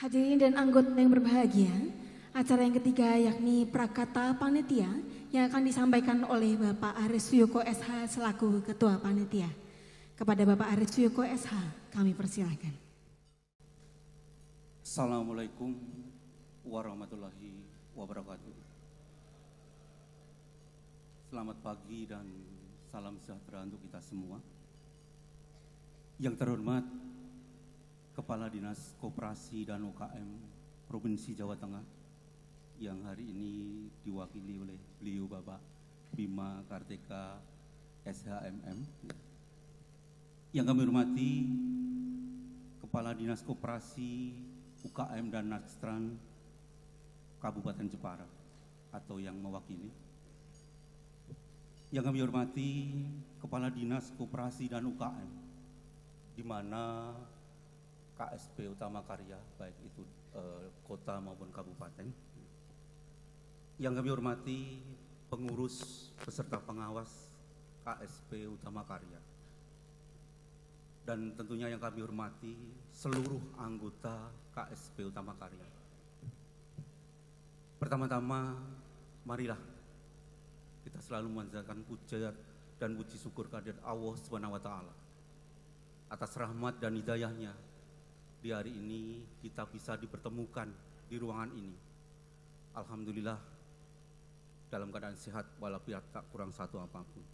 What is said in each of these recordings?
Hadirin dan anggota yang berbahagia, acara yang ketiga yakni Prakata Panitia yang akan disampaikan oleh Bapak Aris Suyoko SH selaku Ketua Panitia. Kepada Bapak Aris Suyoko SH, kami persilahkan. Assalamualaikum warahmatullahi wabarakatuh. Selamat pagi dan salam sejahtera untuk kita semua. Yang terhormat Kepala Dinas Koperasi dan UKM Provinsi Jawa Tengah yang hari ini diwakili oleh beliau Bapak Bima Kartika SHMM. Yang kami hormati Kepala Dinas Koperasi, UKM dan Nadstran Kabupaten Jepara atau yang mewakili. Yang kami hormati Kepala Dinas Koperasi dan UKM, di mana KSP Utama Karya, baik itu kota maupun kabupaten. Yang kami hormati pengurus beserta pengawas KSP Utama Karya. Dan tentunya yang kami hormati seluruh anggota KSP Utama Karya. Pertama-tama, marilah kita selalu memanjatkan puja dan puji syukur kehadirat Allah SWT atas rahmat dan hidayahnya. Di hari ini kita bisa dipertemukan di ruangan ini. Alhamdulillah dalam keadaan sehat walafiat tak kurang satu apapun.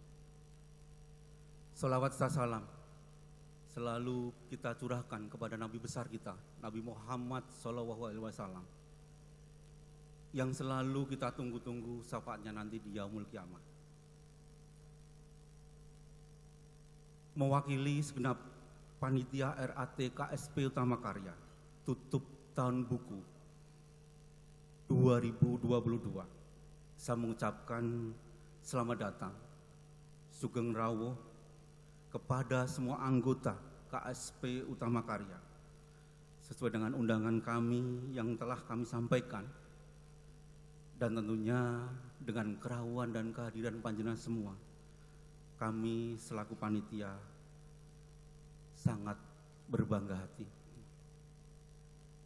Salawat serta salam selalu kita curahkan kepada Nabi besar kita, Nabi Muhammad SAW, yang selalu kita tunggu-tunggu syafaatnya nanti di Yaumul Kiamah. Mewakili segenap Panitia RAT KSP Utama Karya tutup tahun buku 2022, saya mengucapkan selamat datang Sugeng Rawuh kepada semua anggota KSP Utama Karya sesuai dengan undangan kami yang telah kami sampaikan, dan tentunya dengan kerawan dan kehadiran panjenengan semua, kami selaku panitia sangat berbangga hati.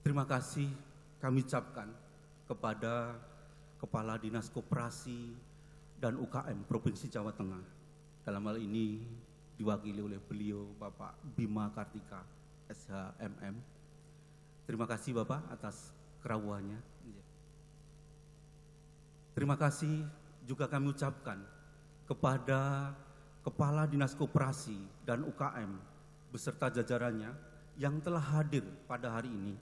Terima kasih kami ucapkan kepada Kepala Dinas Koperasi dan UKM Provinsi Jawa Tengah. Dalam hal ini diwakili oleh beliau Bapak Bima Kartika SHMM. Terima kasih Bapak atas kerawuannya. Terima kasih juga kami ucapkan kepada Kepala Dinas Koperasi dan UKM beserta jajarannya yang telah hadir pada hari ini,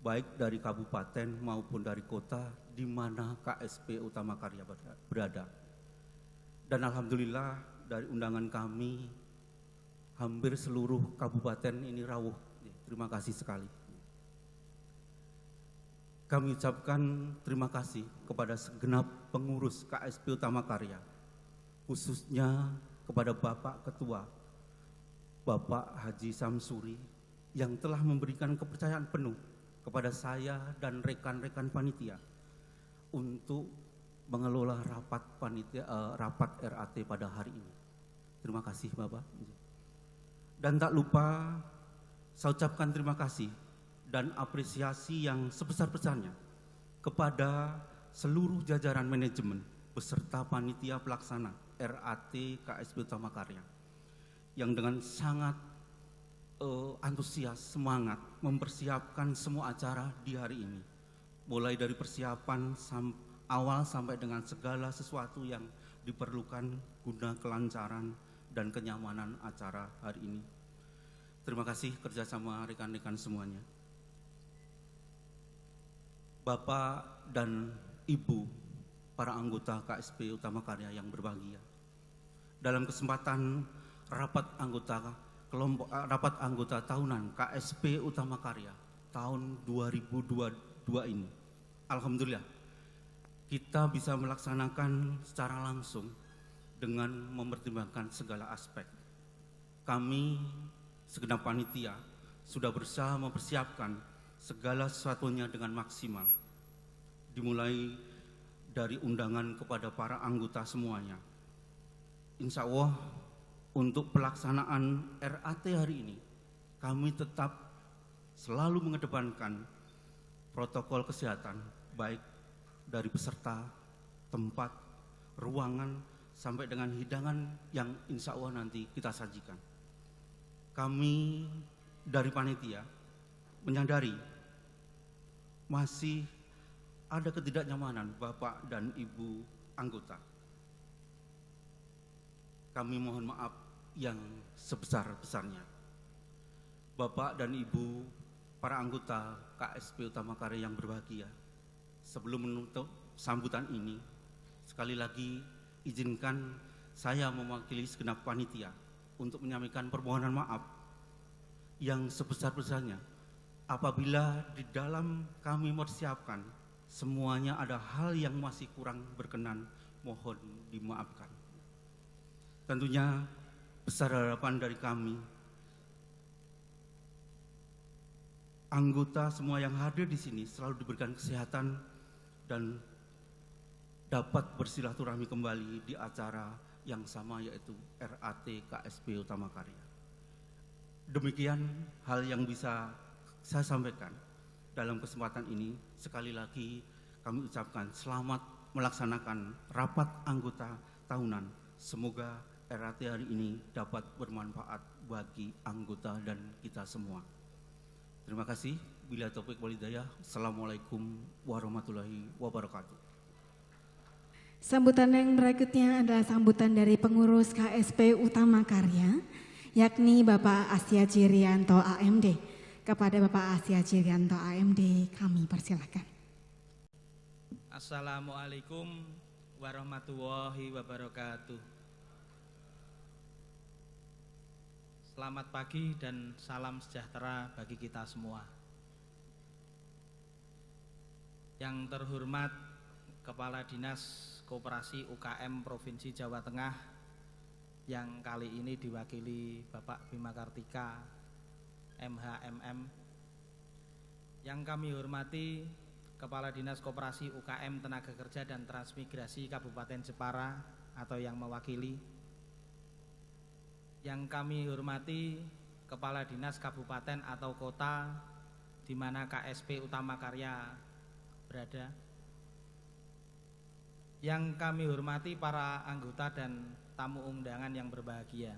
baik dari kabupaten maupun dari kota di mana KSP Utama Karya berada. Dan alhamdulillah dari undangan kami, hampir seluruh kabupaten ini rawuh. Terima kasih sekali. Kami ucapkan terima kasih kepada segenap pengurus KSP Utama Karya, khususnya kepada Bapak Ketua, Bapak Haji Samsuri, yang telah memberikan kepercayaan penuh kepada saya dan rekan-rekan panitia untuk mengelola rapat RAT pada hari ini. Terima kasih Bapak. Dan tak lupa saya ucapkan terima kasih dan apresiasi yang sebesar-besarnya kepada seluruh jajaran manajemen beserta panitia pelaksana RAT KSP Utama Karya yang dengan sangat antusias, semangat mempersiapkan semua acara di hari ini, mulai dari persiapan awal sampai dengan segala sesuatu yang diperlukan guna kelancaran dan kenyamanan acara hari ini. Terima kasih kerjasama rekan-rekan semuanya. Bapak dan Ibu para anggota KSP Utama Karya yang berbahagia, dalam kesempatan rapat anggota tahunan KSP Utama Karya tahun 2022 ini, alhamdulillah kita bisa melaksanakan secara langsung dengan mempertimbangkan segala aspek. Kami segenap panitia sudah berusaha mempersiapkan segala sesuatunya dengan maksimal, dimulai dari undangan kepada para anggota semuanya. Insya Allah untuk pelaksanaan RAT hari ini, kami tetap selalu mengedepankan protokol kesehatan baik dari peserta, tempat, ruangan, sampai dengan hidangan yang insya Allah nanti kita sajikan. Kami dari panitia menyadari masih ada ketidaknyamanan Bapak dan Ibu anggota. Kami mohon maaf yang sebesar-besarnya. Bapak dan Ibu para anggota KSP Utama Karya yang berbahagia, sebelum menutup sambutan ini, sekali lagi izinkan saya mewakili segenap panitia untuk menyampaikan permohonan maaf yang sebesar-besarnya apabila di dalam kami mempersiapkan semuanya ada hal yang masih kurang berkenan, mohon dimaafkan. Tentunya besar harapan dari kami, anggota semua yang hadir di sini selalu diberikan kesehatan dan dapat bersilaturahmi kembali di acara yang sama, yaitu RAT KSP Utama Karya. Demikian hal yang bisa saya sampaikan dalam kesempatan ini. Sekali lagi kami ucapkan selamat melaksanakan rapat anggota tahunan. Semoga RAT hari ini dapat bermanfaat bagi anggota dan kita semua. Terima kasih. Bila taufik wal hidayah. Assalamualaikum warahmatullahi wabarakatuh. Sambutan yang berikutnya adalah sambutan dari pengurus KSP Utama Karya, yakni Bapak Asya Jirianto AMD. Kepada Bapak Asya Jirianto AMD kami persilakan. Assalamualaikum warahmatullahi wabarakatuh. Selamat pagi dan salam sejahtera bagi kita semua. Yang terhormat Kepala Dinas Koperasi UKM Provinsi Jawa Tengah, yang kali ini diwakili Bapak Bima Kartika MHMM. Yang kami hormati Kepala Dinas Koperasi UKM Tenaga Kerja dan Transmigrasi Kabupaten Jepara atau yang mewakili. Yang kami hormati Kepala Dinas Kabupaten atau Kota di mana KSP Utama Karya berada. Yang kami hormati para anggota dan tamu undangan yang berbahagia.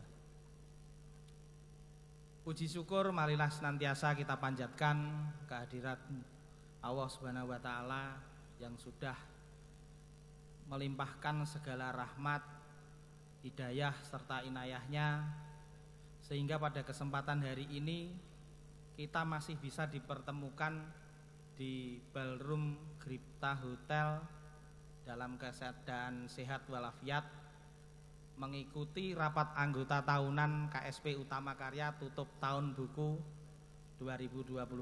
Puji syukur marilah senantiasa kita panjatkan kehadirat Allah Subhanahu wa taala yang sudah melimpahkan segala rahmat, hidayah serta inayahnya, sehingga pada kesempatan hari ini kita masih bisa dipertemukan di Ballroom Gripta Hotel dalam keadaan sehat walafiat mengikuti rapat anggota tahunan KSP Utama Karya tutup tahun buku 2022.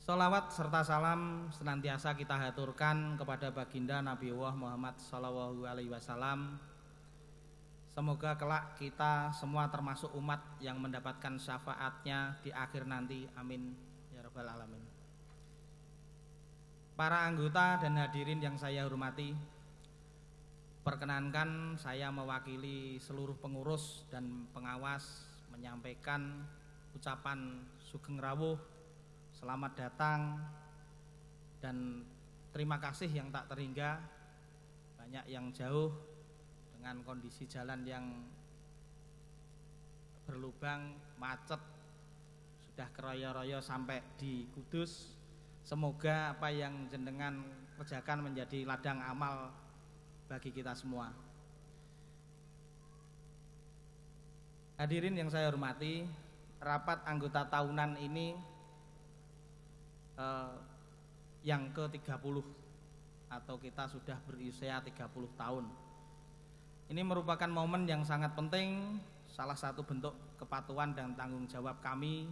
Sholawat serta salam senantiasa kita haturkan kepada baginda Nabi Muhammad SAW. Semoga kelak kita semua termasuk umat yang mendapatkan syafaatnya di akhir nanti. Amin ya rabbal alamin. Para anggota dan hadirin yang saya hormati, perkenankan saya mewakili seluruh pengurus dan pengawas menyampaikan ucapan sugeng rawuh, selamat datang, dan terima kasih yang tak terhingga. Banyak yang jauh dengan kondisi jalan yang berlubang, macet, sudah keroyo-royo sampai di Kudus. Semoga apa yang jenengan kerjakan menjadi ladang amal bagi kita semua. Hadirin yang saya hormati, rapat anggota tahunan ini yang ke-30 atau kita sudah berusia 30 tahun. Ini merupakan momen yang sangat penting, salah satu bentuk kepatuhan dan tanggung jawab kami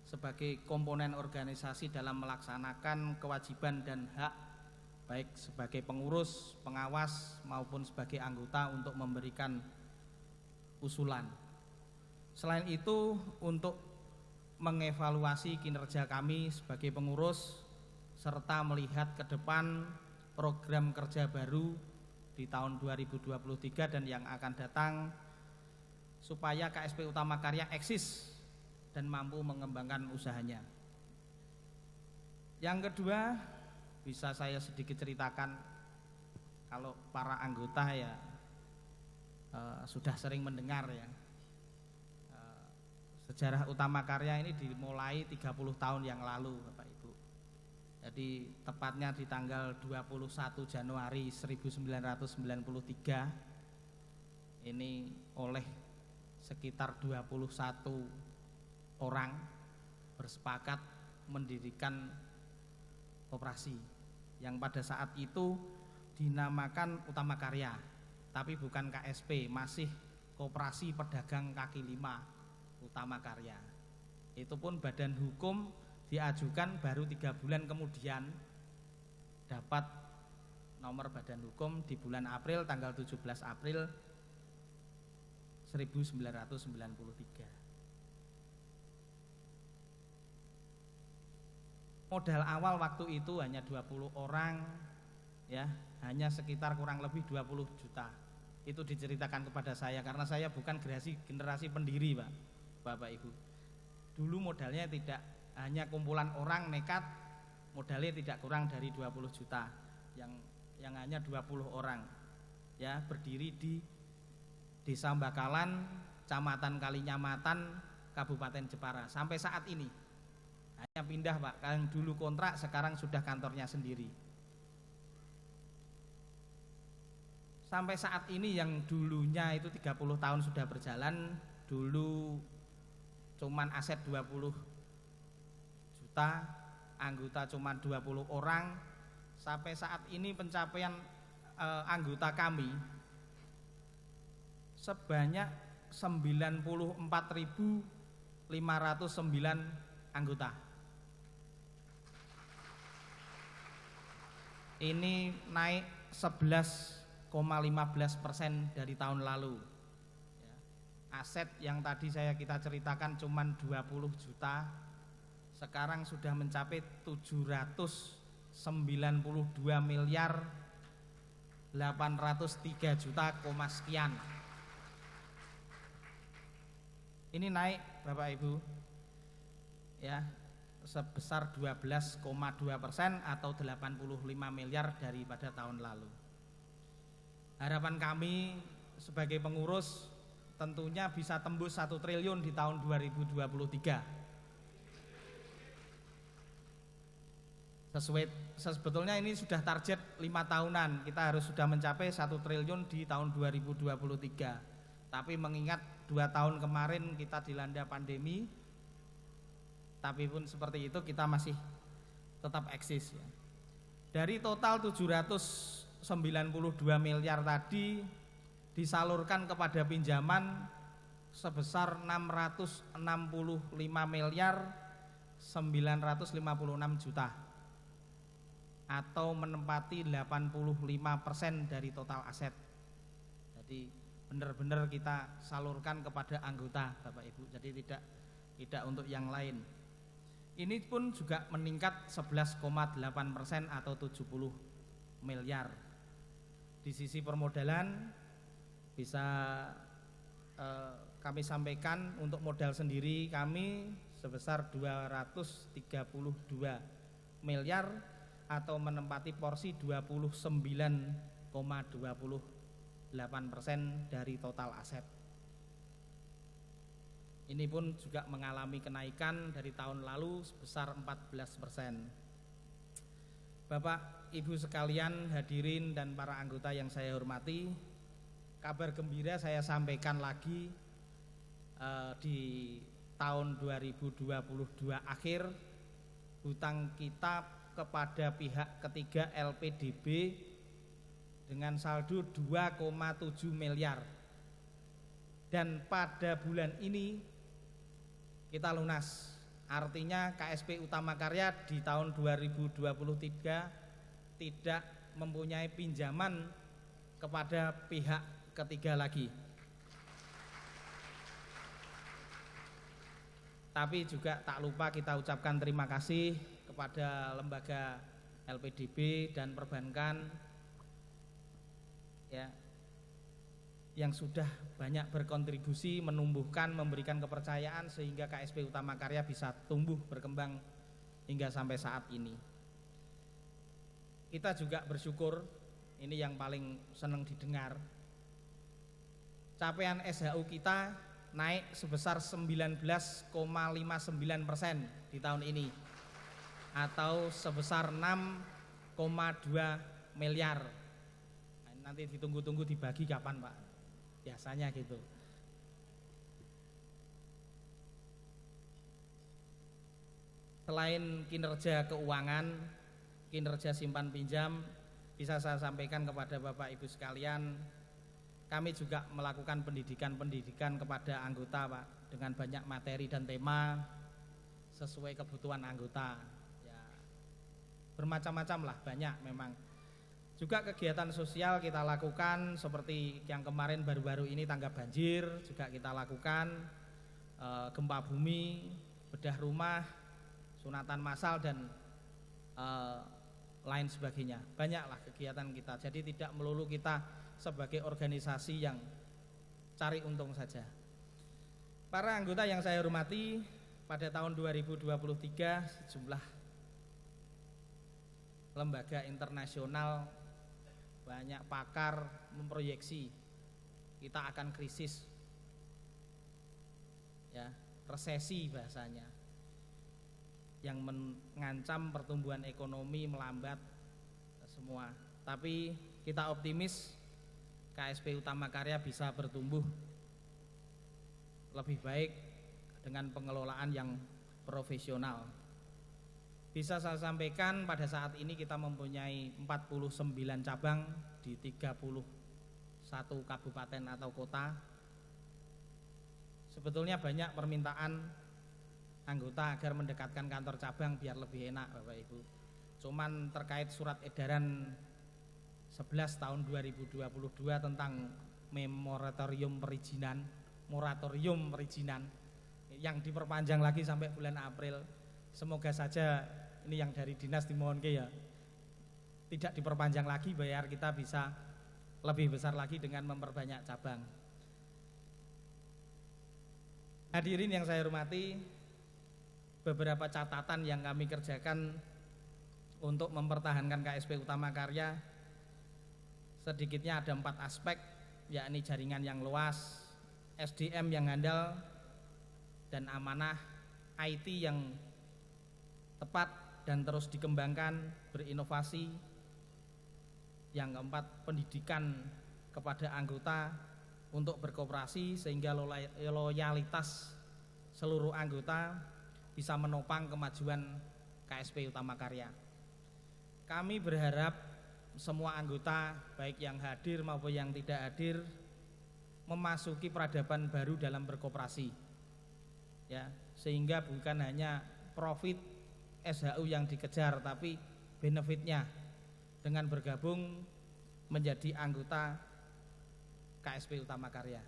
sebagai komponen organisasi dalam melaksanakan kewajiban dan hak baik sebagai pengurus, pengawas maupun sebagai anggota untuk memberikan usulan. Selain itu, untuk mengevaluasi kinerja kami sebagai pengurus serta melihat ke depan program kerja baru di tahun 2023 dan yang akan datang supaya KSP Utama Karya eksis dan mampu mengembangkan usahanya. Yang kedua, bisa saya sedikit ceritakan, kalau para anggota ya sudah sering mendengar ya, sejarah Utama Karya ini dimulai 30 tahun yang lalu Bapak Ibu. Jadi tepatnya di tanggal 21 Januari 1993 ini oleh sekitar 21 orang bersepakat mendirikan koperasi yang pada saat itu dinamakan Utama Karya, tapi bukan KSP, masih Koperasi Pedagang Kaki Lima Utama Karya. Itu pun badan hukum diajukan baru 3 bulan kemudian dapat nomor badan hukum di bulan April, tanggal 17 April 1993. Modal awal waktu itu hanya 20 orang ya, hanya sekitar kurang lebih 20 juta. Itu diceritakan kepada saya karena saya bukan generasi pendiri, Pak. Bapak Ibu. Dulu modalnya tidak hanya kumpulan orang nekat, modalnya tidak kurang dari 20 juta. Yang hanya 20 orang. Ya, berdiri di Desa Bakalan, Kecamatan Kalinyamatan, Kabupaten Jepara. Sampai saat ini hanya pindah, Pak, yang dulu kontrak sekarang sudah kantornya sendiri. Sampai saat ini yang dulunya itu 30 tahun sudah berjalan, dulu cuman aset 20 juta, anggota cuman 20 orang. Sampai saat ini pencapaian anggota kami sebanyak 94.509 anggota. Ini naik 11,15% dari tahun lalu. Aset yang tadi kita ceritakan cuman 20 juta, sekarang sudah mencapai 792 miliar 803 juta sekian. Ini naik Bapak Ibu ya, sebesar 12,2% atau 85 miliar daripada tahun lalu. Harapan kami sebagai pengurus tentunya bisa tembus 1 triliun di tahun 2023. Sebetulnya ini sudah target 5 tahunan, kita harus sudah mencapai 1 triliun di tahun 2023. Tapi mengingat 2 tahun kemarin kita dilanda pandemi, tapi pun seperti itu kita masih tetap eksis ya. Dari total 792 miliar tadi disalurkan kepada pinjaman sebesar 665 miliar 956 juta atau menempati 85% dari total aset. Jadi benar-benar kita salurkan kepada anggota Bapak Ibu, jadi tidak untuk yang lain. Ini pun juga meningkat 11,8% atau 70 miliar. Di sisi permodalan bisa kami sampaikan untuk modal sendiri kami sebesar 232 miliar atau menempati porsi 29,28% dari total aset. Ini pun juga mengalami kenaikan dari tahun lalu sebesar 14%. Bapak, Ibu sekalian, hadirin dan para anggota yang saya hormati, kabar gembira saya sampaikan lagi di tahun 2022 akhir hutang kita kepada pihak ketiga LPDB dengan saldo 2,7 miliar. Dan pada bulan ini kita lunas. Artinya KSP Utama Karya di tahun 2023 tidak mempunyai pinjaman kepada pihak ketiga lagi. Tapi juga tak lupa kita ucapkan terima kasih kepada lembaga LPDB dan perbankan ya, yang sudah banyak berkontribusi menumbuhkan, memberikan kepercayaan sehingga KSP Utama Karya bisa tumbuh berkembang hingga sampai saat ini. Kita juga bersyukur, ini yang paling senang didengar, capaian SHU kita naik sebesar 19,59% di tahun ini, atau sebesar 6,2 miliar. Nanti ditunggu-tunggu dibagi kapan Pak, biasanya gitu. Selain kinerja keuangan, kinerja simpan pinjam, bisa saya sampaikan kepada Bapak Ibu sekalian, kami juga melakukan pendidikan kepada anggota Pak, dengan banyak materi dan tema sesuai kebutuhan anggota ya, bermacam-macam lah, banyak memang. Juga kegiatan sosial kita lakukan, seperti yang kemarin baru-baru ini tanggap banjir juga kita lakukan, gempa bumi, bedah rumah, sunatan massal, dan lain sebagainya. Banyaklah kegiatan kita. Jadi tidak melulu kita sebagai organisasi yang cari untung saja. Para anggota yang saya hormati, pada tahun 2023 sejumlah lembaga internasional, banyak pakar memproyeksi kita akan krisis, ya, resesi bahasanya, yang mengancam pertumbuhan ekonomi melambat semua. Tapi kita optimis KSP Utama Karya bisa bertumbuh lebih baik dengan pengelolaan yang profesional. Bisa saya sampaikan pada saat ini kita mempunyai 49 cabang di 31 kabupaten atau kota. Sebetulnya banyak permintaan anggota agar mendekatkan kantor cabang biar lebih enak Bapak Ibu. Cuman terkait surat edaran 11 tahun 2022 tentang moratorium perizinan yang diperpanjang lagi sampai bulan April. Semoga saja ini yang dari dinas dimohon ke ya tidak diperpanjang lagi, biar kita bisa lebih besar lagi dengan memperbanyak cabang. Hadirin yang saya hormati, beberapa catatan yang kami kerjakan untuk mempertahankan KSP Utama Karya, sedikitnya ada 4 aspek, yakni jaringan yang luas, SDM yang handal dan amanah, IT yang tepat dan terus dikembangkan, berinovasi. Yang keempat, pendidikan kepada anggota untuk berkooperasi sehingga loyalitas seluruh anggota bisa menopang kemajuan KSP Utama Karya. Kami berharap semua anggota, baik yang hadir maupun yang tidak hadir, memasuki peradaban baru dalam berkooperasi, ya, sehingga bukan hanya profit SHU yang dikejar, tapi benefitnya dengan bergabung menjadi anggota KSP Utama Karya.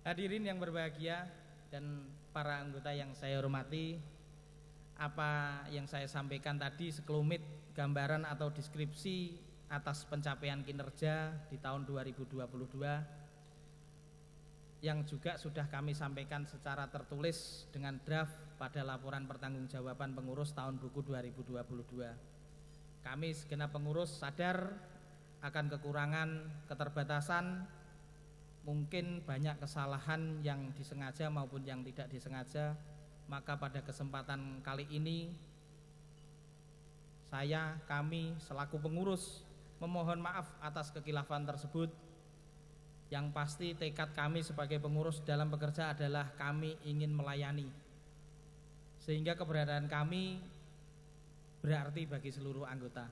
Hadirin yang berbahagia dan para anggota yang saya hormati, apa yang saya sampaikan tadi sekelumit gambaran atau deskripsi atas pencapaian kinerja di tahun 2022 yang juga sudah kami sampaikan secara tertulis dengan draft pada laporan pertanggungjawaban pengurus tahun buku 2022. Kami segenap pengurus sadar akan kekurangan, keterbatasan, mungkin banyak kesalahan yang disengaja maupun yang tidak disengaja. Maka pada kesempatan kali ini kami selaku pengurus memohon maaf atas kekilafan tersebut. Yang pasti tekad kami sebagai pengurus dalam bekerja adalah kami ingin melayani, sehingga keberadaan kami berarti bagi seluruh anggota.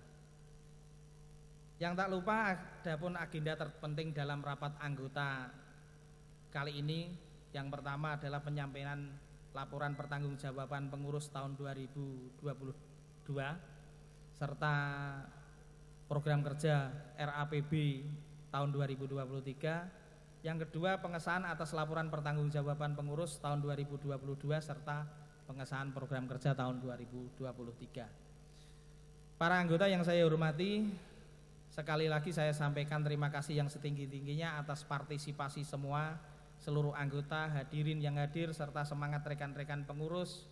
Yang tak lupa adapun agenda terpenting dalam rapat anggota kali ini, yang pertama adalah penyampaian laporan pertanggungjawaban pengurus tahun 2022 serta program kerja RAPB tahun 2023. Yang kedua, pengesahan atas laporan pertanggungjawaban pengurus tahun 2022 serta pengesahan program kerja tahun 2023. Para anggota yang saya hormati, sekali lagi saya sampaikan terima kasih yang setinggi-tingginya atas partisipasi semua, seluruh anggota, hadirin yang hadir, serta semangat rekan-rekan pengurus,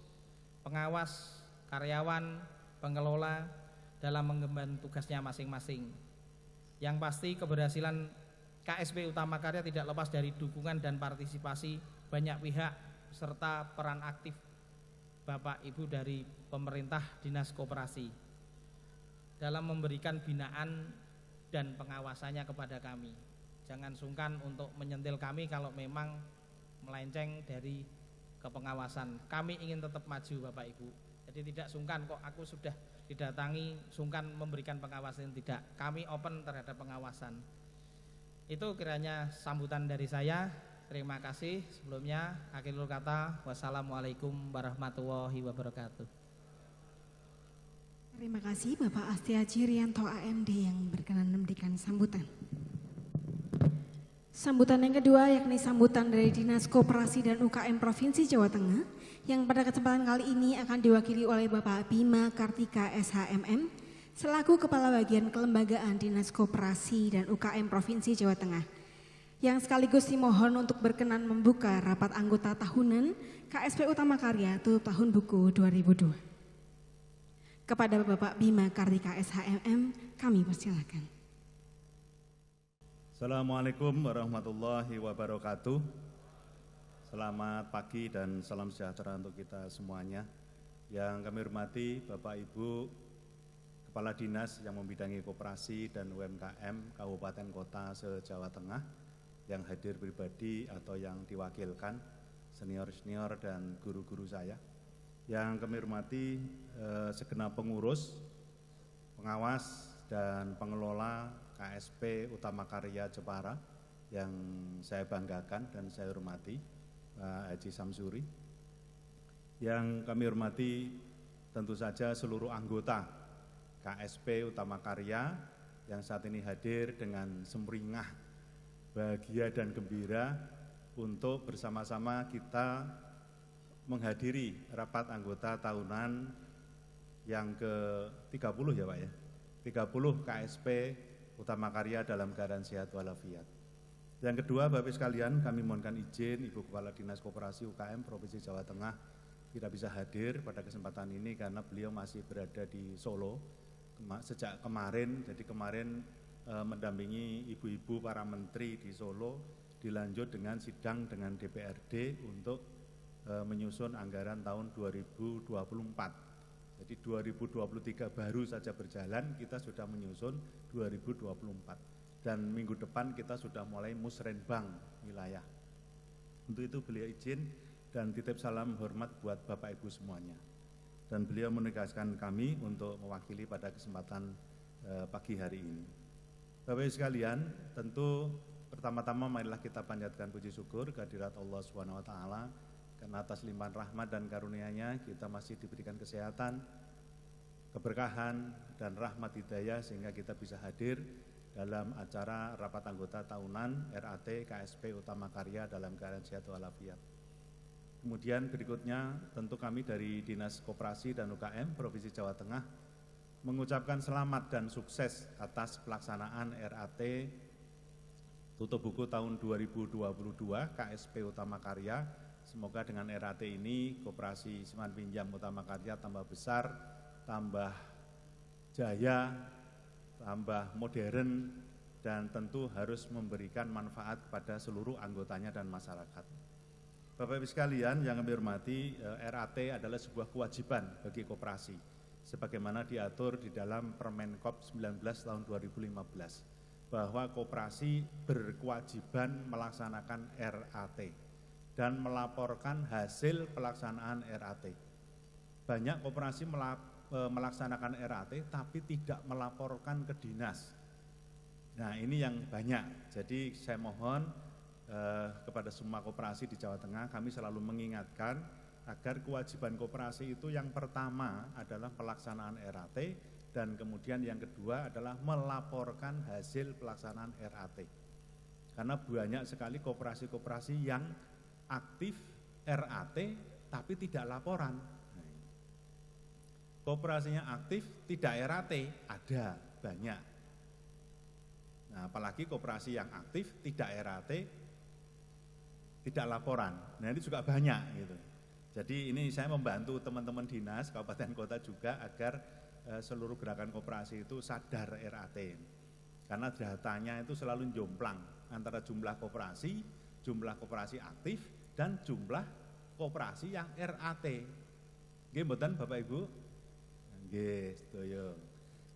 pengawas, karyawan, pengelola dalam mengemban tugasnya masing-masing. Yang pasti keberhasilan KSP Utama Karya tidak lepas dari dukungan dan partisipasi banyak pihak serta peran aktif Bapak Ibu dari pemerintah Dinas Koperasi dalam memberikan binaan dan pengawasannya kepada kami. Jangan sungkan untuk menyentil kami kalau memang melenceng dari kepengawasan. Kami ingin tetap maju Bapak Ibu. Jadi tidak sungkan kok aku sudah didatangi sungkan memberikan pengawasan, tidak. Kami open terhadap pengawasan. Itu kiranya sambutan dari saya. Terima kasih. Sebelumnya akhirul kata, wassalamualaikum warahmatullahi wabarakatuh. Terima kasih Bapak Astiaji Rianto AMD yang berkenan memberikan sambutan. Sambutan yang kedua yakni sambutan dari Dinas Koperasi dan UKM Provinsi Jawa Tengah yang pada kesempatan kali ini akan diwakili oleh Bapak Bima Kartika SHMM selaku Kepala Bagian Kelembagaan Dinas Koperasi dan UKM Provinsi Jawa Tengah yang sekaligus dimohon untuk berkenan membuka rapat anggota tahunan KSP Utama Karya tutup tahun buku 2002. Kepada Bapak Bima Kartika SHMM kami persilakan. Assalamualaikum warahmatullahi wabarakatuh. Selamat pagi dan salam sejahtera untuk kita semuanya. Yang kami hormati Bapak Ibu Kepala Dinas yang membidangi koperasi dan UMKM Kabupaten Kota se-Jawa Tengah yang hadir pribadi atau yang diwakilkan, senior-senior dan guru-guru saya. Yang kami hormati segenap pengurus, pengawas dan pengelola KSP Utama Karya Jepara yang saya banggakan dan saya hormati, Pak Haji Samsuri. Yang kami hormati tentu saja seluruh anggota KSP Utama Karya yang saat ini hadir dengan sumringah, bahagia dan gembira untuk bersama-sama kita menghadiri rapat anggota tahunan yang ke-30 ya Pak ya, 30 KSP Utama Karya dalam keadaan sehat walafiat. Yang kedua, Bapak Ibu sekalian, kami mohonkan izin Ibu Kepala Dinas Koperasi UKM Provinsi Jawa Tengah tidak bisa hadir pada kesempatan ini karena beliau masih berada di Solo sejak kemarin. Jadi kemarin mendampingi ibu-ibu para menteri di Solo, dilanjut dengan sidang dengan DPRD untuk menyusun anggaran tahun 2024. Jadi 2023 baru saja berjalan, kita sudah menyusun 2024. Dan minggu depan kita sudah mulai musrenbang wilayah. Untuk itu beliau izin dan titip salam hormat buat Bapak Ibu semuanya. Dan beliau menegaskan kami untuk mewakili pada kesempatan pagi hari ini. Bapak Ibu sekalian, tentu pertama-tama marilah kita panjatkan puji syukur kehadirat Allah SWT karena atas limpahan rahmat dan karunia-Nya kita masih diberikan kesehatan, keberkahan dan rahmat hidayah sehingga kita bisa hadir dalam acara rapat anggota tahunan RAT KSP Utama Karya dalam keadaan sehat walafiat. Kemudian berikutnya tentu kami dari Dinas Koperasi dan UKM Provinsi Jawa Tengah mengucapkan selamat dan sukses atas pelaksanaan RAT tutup buku tahun 2022 KSP Utama Karya. Semoga dengan RAT ini Koperasi Simpan Pinjam Utama Karya tambah besar, tambah jaya, tambah modern, dan tentu harus memberikan manfaat kepada seluruh anggotanya dan masyarakat. Bapak Ibu sekalian yang kami hormati, RAT adalah sebuah kewajiban bagi koperasi sebagaimana diatur di dalam Permenkop 19 tahun 2015 bahwa koperasi berkewajiban melaksanakan RAT dan melaporkan hasil pelaksanaan RAT. Banyak koperasi melaksanakan RAT tapi tidak melaporkan ke dinas. Nah ini yang banyak, jadi saya mohon kepada semua koperasi di Jawa Tengah, kami selalu mengingatkan agar kewajiban koperasi itu yang pertama adalah pelaksanaan RAT dan kemudian yang kedua adalah melaporkan hasil pelaksanaan RAT. Karena banyak sekali koperasi-koperasi yang aktif RAT tapi tidak laporan. Koperasinya aktif tidak RAT, ada banyak. Nah, apalagi koperasi yang aktif tidak RAT, tidak laporan. Nah, ini juga banyak gitu. Jadi ini saya membantu teman-teman dinas, kabupaten kota juga agar seluruh gerakan koperasi itu sadar RAT. Karena datanya itu selalu jomplang antara jumlah koperasi aktif, dan jumlah koperasi yang RAT. Nggih mboten Bapak Ibu? Nggih, sedaya.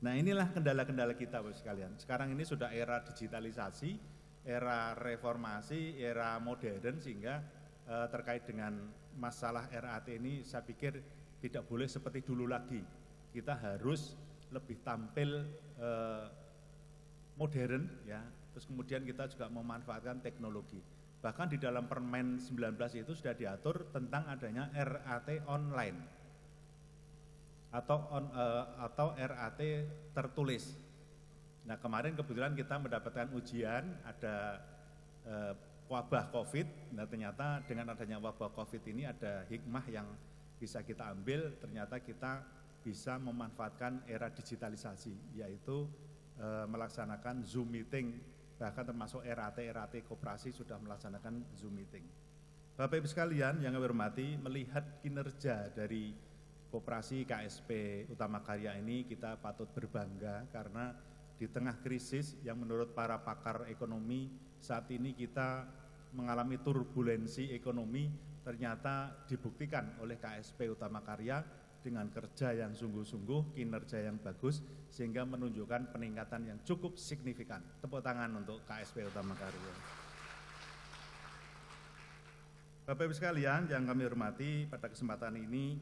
Nah inilah kendala-kendala kita Bapak sekalian. Sekarang ini sudah era digitalisasi, era reformasi, era modern, sehingga terkait dengan masalah RAT ini saya pikir tidak boleh seperti dulu lagi. Kita harus lebih tampil modern ya. Terus kemudian kita juga memanfaatkan teknologi. Bahkan di dalam Permen 19 itu sudah diatur tentang adanya RAT online atau RAT tertulis. Nah kemarin kebetulan kita mendapatkan ujian ada wabah COVID. Nah ternyata dengan adanya wabah COVID ini ada hikmah yang bisa kita ambil. Ternyata kita bisa memanfaatkan era digitalisasi, yaitu melaksanakan Zoom meeting, bahkan termasuk RAT koperasi sudah melaksanakan Zoom meeting. Bapak Ibu sekalian yang kami hormati, melihat kinerja dari koperasi KSP Utama Karya ini kita patut berbangga, karena di tengah krisis yang menurut para pakar ekonomi saat ini kita mengalami turbulensi ekonomi, ternyata dibuktikan oleh KSP Utama Karya dengan kerja yang sungguh-sungguh, kinerja yang bagus, sehingga menunjukkan peningkatan yang cukup signifikan. Tepuk tangan untuk KSP Utama Karya. Bapak Ibu sekalian yang kami hormati, pada kesempatan ini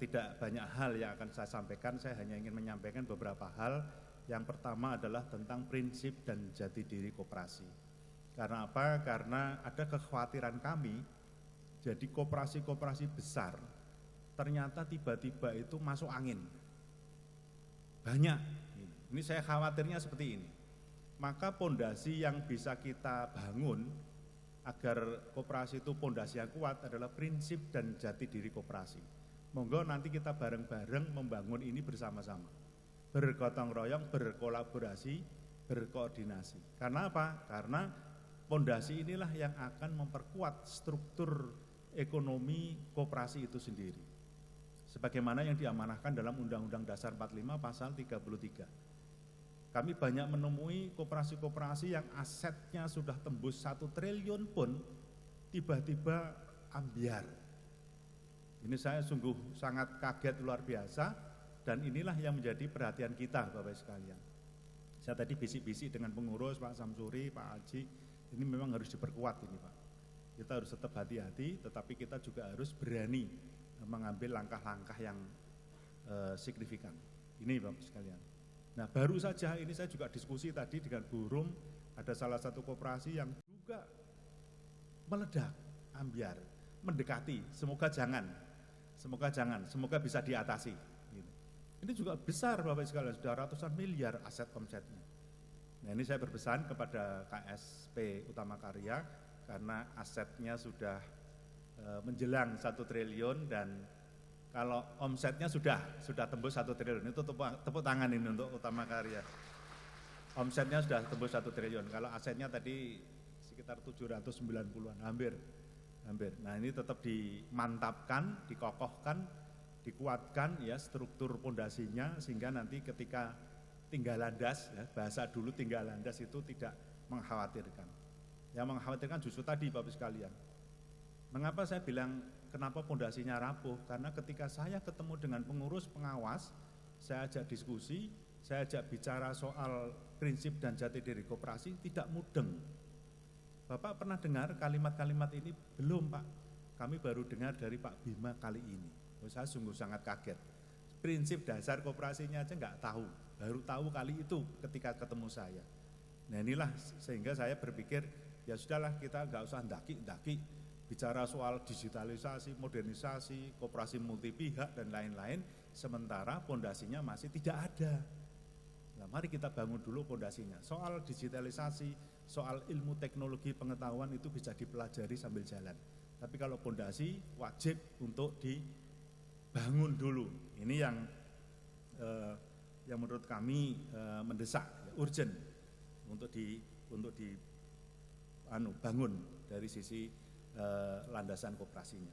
tidak banyak hal yang akan saya sampaikan, saya hanya ingin menyampaikan beberapa hal. Yang pertama adalah tentang prinsip dan jati diri koperasi. Karena apa? Karena ada kekhawatiran kami, jadi koperasi-koperasi besar ternyata tiba-tiba itu masuk angin. Banyak. Ini saya khawatirnya seperti ini. Maka pondasi yang bisa kita bangun agar koperasi itu pondasi yang kuat adalah prinsip dan jati diri koperasi. Monggo nanti kita bareng-bareng membangun ini bersama-sama. Bergotong royong, berkolaborasi, berkoordinasi. Karena apa? Karena pondasi inilah yang akan memperkuat struktur ekonomi koperasi itu sendiri. Sebagaimana yang diamanahkan dalam Undang-Undang Dasar 45 pasal 33. Kami banyak menemui koperasi-koperasi yang asetnya sudah tembus 1 triliun pun tiba-tiba ambiar. Ini saya sungguh sangat kaget luar biasa, dan inilah yang menjadi perhatian kita Bapak sekalian. Saya tadi bisik-bisik dengan pengurus Pak Samsuri, Pak Haji, ini memang harus diperkuat ini Pak. Kita harus tetap hati-hati, tetapi kita juga harus berani mengambil langkah-langkah yang signifikan. Ini Bapak sekalian. Nah baru saja ini saya juga diskusi tadi dengan Bu Rum, ada salah satu koperasi yang juga meledak, ambiar, mendekati, semoga jangan, semoga bisa diatasi. Gitu. Ini juga besar Bapak sekalian, sudah ratusan miliar aset omsetnya. Nah ini saya berpesan kepada KSP Utama Karya, karena asetnya sudah menjelang 1 triliun, dan kalau omsetnya sudah tembus 1 triliun, itu tepuk tangan ini untuk Utama Karya. Omsetnya sudah tembus 1 triliun, kalau asetnya tadi sekitar 790-an, hampir. Nah ini tetap dimantapkan, dikokohkan, dikuatkan ya struktur pondasinya, sehingga nanti ketika tinggal landas, ya, bahasa dulu tinggal landas itu tidak mengkhawatirkan. Yang mengkhawatirkan justru tadi Bapak sekalian. Mengapa saya bilang kenapa pondasinya rapuh? Karena ketika saya ketemu dengan pengurus pengawas, saya ajak diskusi, saya ajak bicara soal prinsip dan jati diri koperasi, tidak mudeng. Bapak pernah dengar kalimat-kalimat ini? Belum Pak, kami baru dengar dari Pak Bima kali ini. Saya sungguh sangat kaget. Prinsip dasar koperasinya aja nggak tahu, baru tahu kali itu ketika ketemu saya. Nah inilah sehingga saya berpikir, ya sudahlah kita nggak usah ndaki-ndaki, bicara soal digitalisasi, modernisasi, koperasi multi pihak dan lain-lain, sementara pondasinya masih tidak ada. Nah, mari kita bangun dulu pondasinya. Soal digitalisasi, soal ilmu teknologi pengetahuan itu bisa dipelajari sambil jalan. Tapi kalau pondasi wajib untuk dibangun dulu. Ini yang menurut kami mendesak, urgent untuk dibangun dari sisi landasan koperasinya.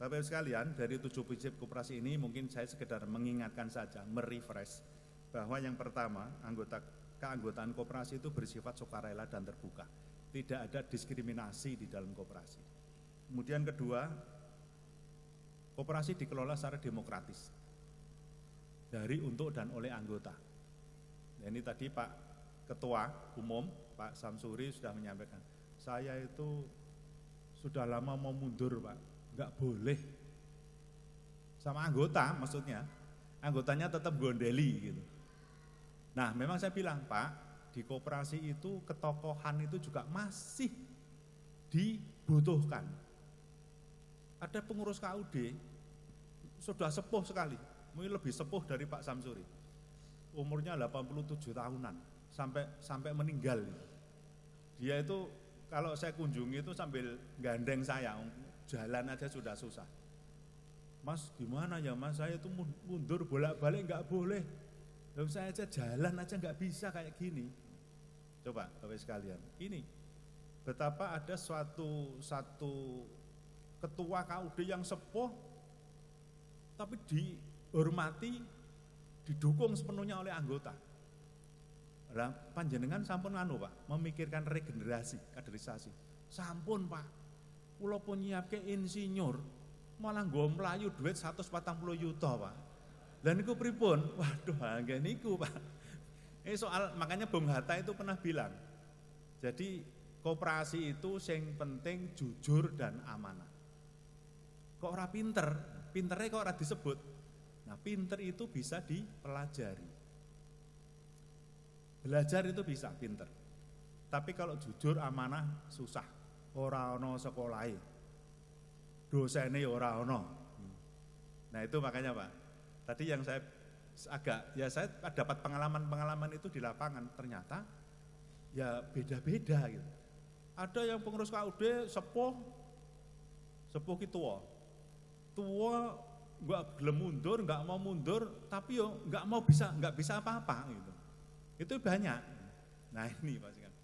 Bapak Ibu sekalian, dari 7 prinsip koperasi ini mungkin saya sekedar mengingatkan saja, merefresh bahwa yang pertama, keanggotaan koperasi itu bersifat sukarela dan terbuka. Tidak ada diskriminasi di dalam koperasi. Kemudian kedua, koperasi dikelola secara demokratis dari, untuk, dan oleh anggota. Nah, ini tadi Pak Ketua Umum, Pak Samsuri sudah menyampaikan, saya itu sudah lama mau mundur Pak, nggak boleh. Sama anggota maksudnya, anggotanya tetap gondeli gitu. Nah memang saya bilang Pak, di koperasi itu ketokohan itu juga masih dibutuhkan. Ada pengurus KUD, sudah sepuh sekali, mungkin lebih sepuh dari Pak Samsuri. Umurnya 87 tahunan, sampai meninggal. Dia itu kalau saya kunjungi itu sambil gandeng saya, jalan aja sudah susah. Mas gimana ya Mas, saya itu mundur bolak-balik nggak boleh. Lalu saya aja jalan aja nggak bisa kayak gini. Coba Bapak sekalian, ini betapa ada satu ketua KUD yang sepuh, tapi dihormati, didukung sepenuhnya oleh anggota. Lah panjenengan sampun Pak, memikirkan regenerasi, kaderisasi. Sampun Pak, kula pun nyiapke insinyur, malah nggo mlayu duit 140 juta Pak. Lah niku pripun? Waduh, nggih niku Pak. Soal makanya Bung Hatta itu pernah bilang, jadi koperasi itu yang penting jujur dan amanah. Kok ora pinter? Pinternya kok ora disebut. Nah pinter itu bisa dipelajari. Belajar itu bisa pinter. Tapi kalau jujur amanah susah. Ora ono sekolahe. Dosene ora ono. Nah itu makanya Pak. Tadi yang saya saya dapat pengalaman itu di lapangan, ternyata ya beda-beda gitu. Ada yang pengurus KUD sepuh ki tua nggak gelem mundur, nggak mau mundur, tapi yo nggak bisa apa-apa gitu. Itu banyak. Nah ini pasti kan,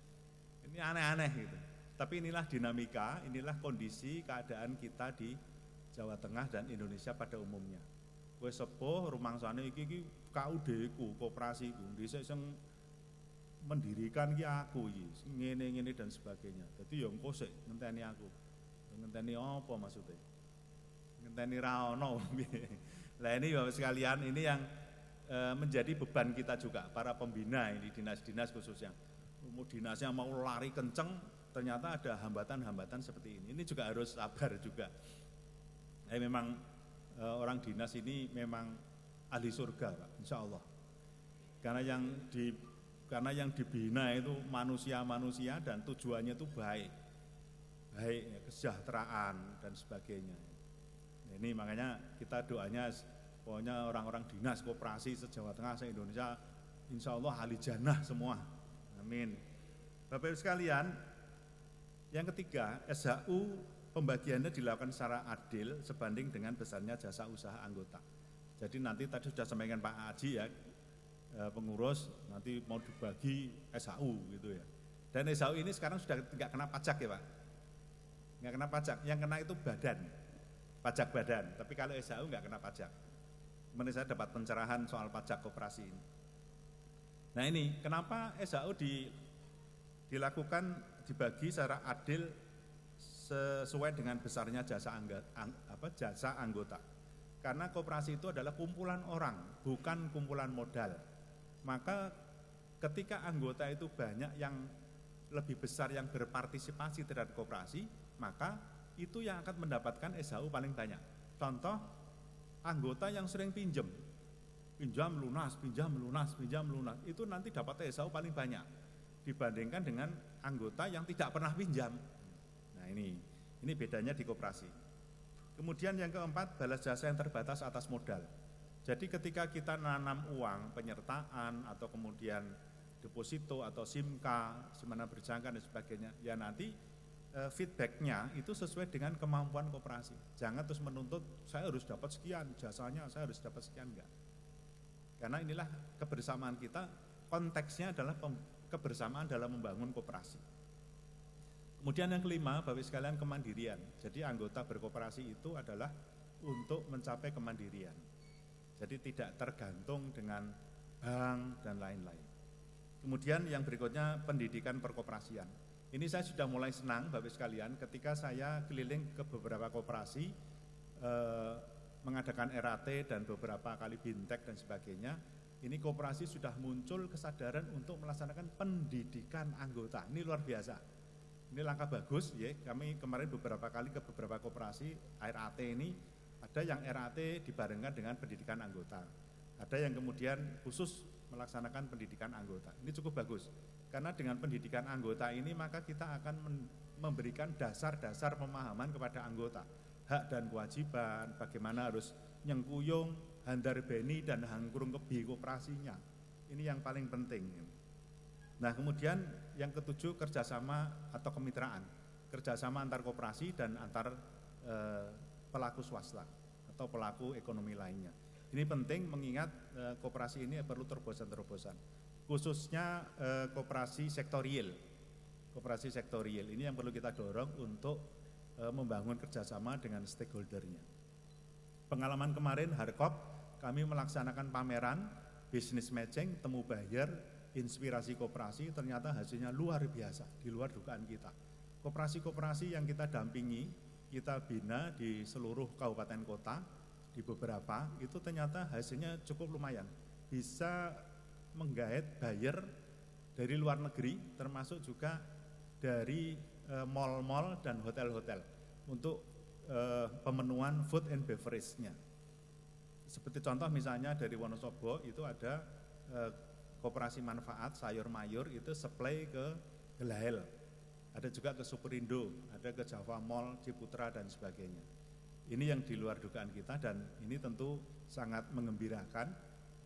ini aneh-aneh gitu. Tapi inilah dinamika, inilah kondisi keadaan kita di Jawa Tengah dan Indonesia pada umumnya. Kowe sepuh rumangsane iki KUD-ku, koperasiku, dhisik sing mendirikan ki aku iki, ngene-ngene dan sebagainya. Dadi ya engko sik ngenteni aku. Ngenteni apa maksudnya? Ngenteni ra ono piye. Lah ini Bapak sekalian, ini yang menjadi beban kita juga para pembina ini, dinas-dinas khususnya. Dinasnya mau lari kenceng, ternyata ada hambatan-hambatan seperti ini. Ini juga harus sabar juga. Memang orang dinas ini memang ahli surga Pak, insya Allah. Karena yang dibina itu manusia-manusia dan tujuannya itu baik, kesejahteraan dan sebagainya. Nah, ini makanya kita doanya, pokoknya orang-orang dinas koperasi se-Jawa Tengah, se-Indonesia, insya Allah ahli jannah semua. Amin. Bapak Ibu sekalian, yang ketiga, SHU pembagiannya dilakukan secara adil sebanding dengan besarnya jasa usaha anggota. Jadi nanti tadi sudah sampaikan Pak Haji ya, pengurus nanti mau dibagi SHU gitu ya. Dan SHU ini sekarang sudah tidak kena pajak ya Pak. Nggak kena pajak, yang kena itu badan, pajak badan. Tapi kalau SHU nggak kena pajak. Menurut saya dapat pencerahan soal pajak koperasi ini. Nah ini kenapa SHU dilakukan dibagi secara adil sesuai dengan besarnya jasa anggota. Karena koperasi itu adalah kumpulan orang, bukan kumpulan modal. Maka ketika anggota itu banyak yang lebih besar yang berpartisipasi terhadap koperasi, maka itu yang akan mendapatkan SHU paling banyak. Contoh, anggota yang sering pinjam lunas, itu nanti dapat SHU paling banyak dibandingkan dengan anggota yang tidak pernah pinjam. Nah ini bedanya di koperasi. Kemudian yang keempat, balas jasa yang terbatas atas modal. Jadi ketika kita nanam uang, penyertaan atau kemudian deposito atau SIMK, simpan berjangka dan sebagainya, ya nanti feedbacknya itu sesuai dengan kemampuan koperasi. Jangan terus menuntut saya harus dapat sekian, jasanya saya harus dapat sekian, enggak. Karena inilah kebersamaan kita, konteksnya adalah kebersamaan dalam membangun koperasi. Kemudian yang kelima, Bapak sekalian, kemandirian. Jadi anggota berkoperasi itu adalah untuk mencapai kemandirian. Jadi tidak tergantung dengan bank dan lain-lain. Kemudian yang berikutnya pendidikan perkoperasian. Ini saya sudah mulai senang Bapak sekalian ketika saya keliling ke beberapa koperasi, mengadakan RAT dan beberapa kali bintek dan sebagainya. Ini koperasi sudah muncul kesadaran untuk melaksanakan pendidikan anggota. Ini luar biasa. Ini langkah bagus ya. Kami kemarin beberapa kali ke beberapa koperasi RAT ini, ada yang RAT dibarengkan dengan pendidikan anggota. Ada yang kemudian khusus melaksanakan pendidikan anggota. Ini cukup bagus. Karena dengan pendidikan anggota ini maka kita akan memberikan dasar-dasar pemahaman kepada anggota. Hak dan kewajiban, bagaimana harus nyengkuyung, handar beni dan hangkurung kebi koperasinya. Ini yang paling penting. Nah kemudian yang ketujuh kerjasama atau kemitraan. Kerjasama antar koperasi dan antar pelaku swasta atau pelaku ekonomi lainnya. Ini penting mengingat koperasi ini perlu terobosan-terobosan. Khususnya koperasi sektorial. Koperasi sektorial ini yang perlu kita dorong untuk membangun kerjasama dengan stakeholdernya. Pengalaman kemarin Harkop, kami melaksanakan pameran, business matching, temu bayar, inspirasi koperasi, ternyata hasilnya luar biasa, di luar dugaan kita. Koperasi-koperasi yang kita dampingi, kita bina di seluruh kabupaten kota, di beberapa, itu ternyata hasilnya cukup lumayan. Bisa menggait buyer dari luar negeri, termasuk juga dari mall-mall dan hotel-hotel untuk pemenuhan food and beverage-nya. Seperti contoh misalnya dari Wonosobo itu ada koperasi manfaat sayur mayur itu supply ke Gelahel, ada juga ke Superindo, ada ke Java Mall, Ciputra dan sebagainya. Ini yang di luar dugaan kita dan ini tentu sangat mengembirakan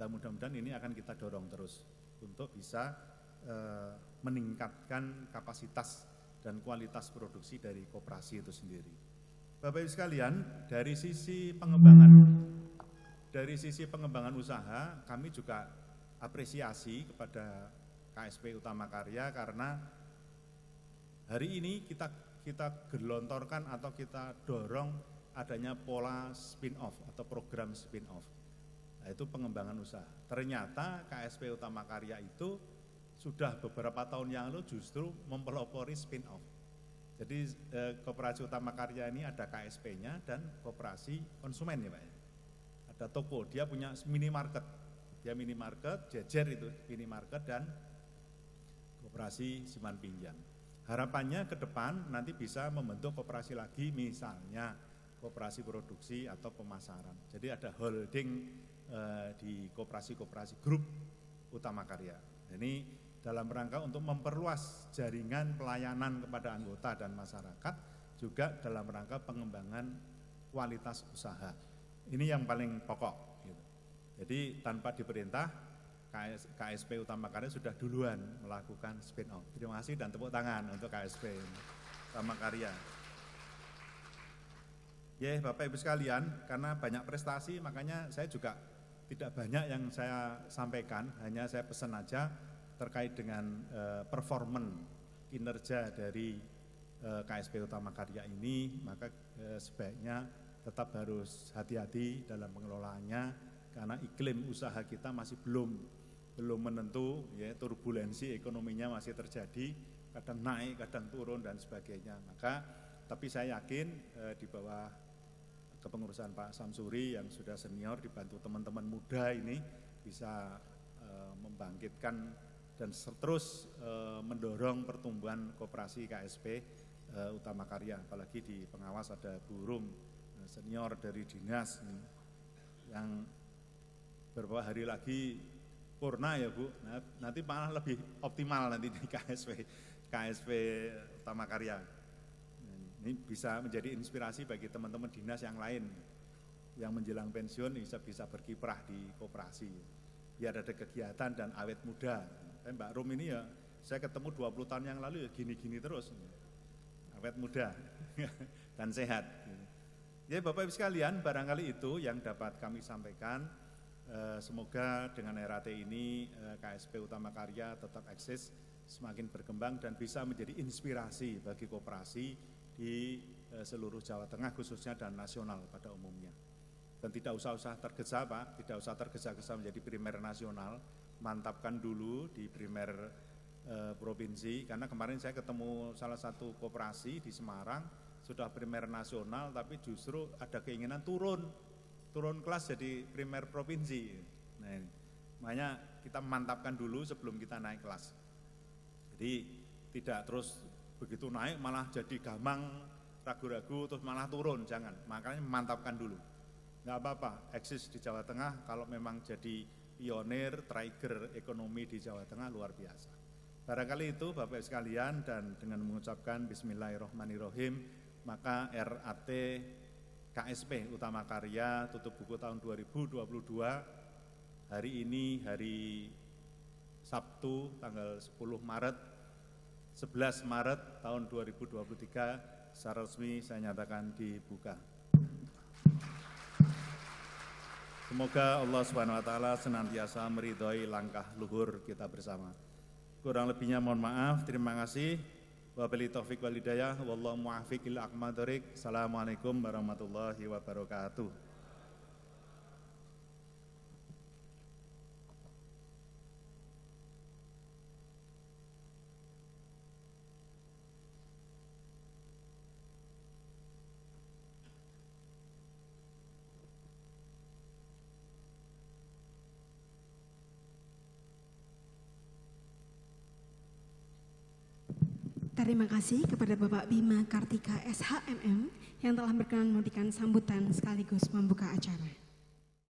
dan mudah-mudahan ini akan kita dorong terus untuk bisa meningkatkan kapasitas dan kualitas produksi dari koperasi itu sendiri. Bapak Ibu sekalian, dari sisi pengembangan usaha, kami juga apresiasi kepada KSP Utama Karya karena hari ini kita gelontorkan atau kita dorong adanya pola spin-off atau program spin-off. Nah, itu pengembangan usaha. Ternyata KSP Utama Karya itu sudah beberapa tahun yang lalu justru mempelopori spin-off. Jadi Koperasi Utama Karya ini ada KSP-nya dan koperasi konsumen ya Pak. Ada toko, dia punya minimarket. Dia minimarket, jejer itu minimarket dan koperasi simpan pinjam. Harapannya ke depan nanti bisa membentuk koperasi lagi, misalnya koperasi produksi atau pemasaran. Jadi ada holding di koperasi-koperasi grup Utama Karya. Ini dalam rangka untuk memperluas jaringan pelayanan kepada anggota dan masyarakat, juga dalam rangka pengembangan kualitas usaha. Ini yang paling pokok. Gitu. Jadi tanpa diperintah, KSP Utama Karya sudah duluan melakukan spin-off. Terima kasih dan tepuk tangan untuk KSP Utama Karya. Ya Bapak Ibu sekalian, karena banyak prestasi makanya saya juga tidak banyak yang saya sampaikan, hanya saya pesan aja terkait dengan performan kinerja dari KSP Utama Karya ini, maka sebaiknya tetap harus hati-hati dalam pengelolaannya karena iklim usaha kita masih belum menentu, ya, turbulensi ekonominya masih terjadi, kadang naik, kadang turun dan sebagainya. Maka tapi saya yakin di bawah kepengurusan Pak Samsuri yang sudah senior dibantu teman-teman muda ini bisa membangkitkan dan terus mendorong pertumbuhan koperasi KSP Utama Karya, apalagi di pengawas ada Bu Rum senior dari dinas yang beberapa hari lagi purna ya Bu. Nah, nanti malah lebih optimal nanti di KSP Utama Karya. Ini bisa menjadi inspirasi bagi teman-teman dinas yang lain yang menjelang pensiun bisa berkiprah di koperasi. Biar ada kegiatan dan awet muda. Mbak Rum ini ya saya ketemu 20 tahun yang lalu ya gini-gini terus. Awet muda dan sehat. Ya Bapak Ibu sekalian, barangkali itu yang dapat kami sampaikan. Semoga dengan RAT ini KSP Utama Karya tetap eksis, semakin berkembang dan bisa menjadi inspirasi bagi koperasi di seluruh Jawa Tengah khususnya dan nasional pada umumnya. Dan tidak usah tergesa Pak, tidak usah tergesa-gesa menjadi primer nasional, mantapkan dulu di primer provinsi, karena kemarin saya ketemu salah satu koperasi di Semarang, sudah primer nasional tapi justru ada keinginan turun kelas jadi primer provinsi. Nah ini, makanya kita mantapkan dulu sebelum kita naik kelas. Jadi tidak terus begitu naik malah jadi gamang, ragu-ragu terus malah turun, jangan. Makanya mantapkan dulu. Nggak apa-apa, eksis di Jawa Tengah kalau memang jadi pionir, trigger ekonomi di Jawa Tengah luar biasa. Barangkali itu Bapak Ibu sekalian, dan dengan mengucapkan Bismillahirrahmanirrahim, maka RAT KSP Utama Karya tutup buku tahun 2022 hari ini, hari Sabtu tanggal 10 Maret, 11 Maret tahun 2023 secara resmi saya nyatakan dibuka. Semoga Allah Subhanahu wa taala senantiasa meridhoi langkah luhur kita bersama. Kurang lebihnya mohon maaf, terima kasih. Wabillahi taufik wal hidayah, wallahu muwaffiq ila aqwamit thoriq. Assalamualaikum warahmatullahi wabarakatuh. Terima kasih kepada Bapak Bima Kartika SHMM yang telah berkenan memberikan sambutan sekaligus membuka acara.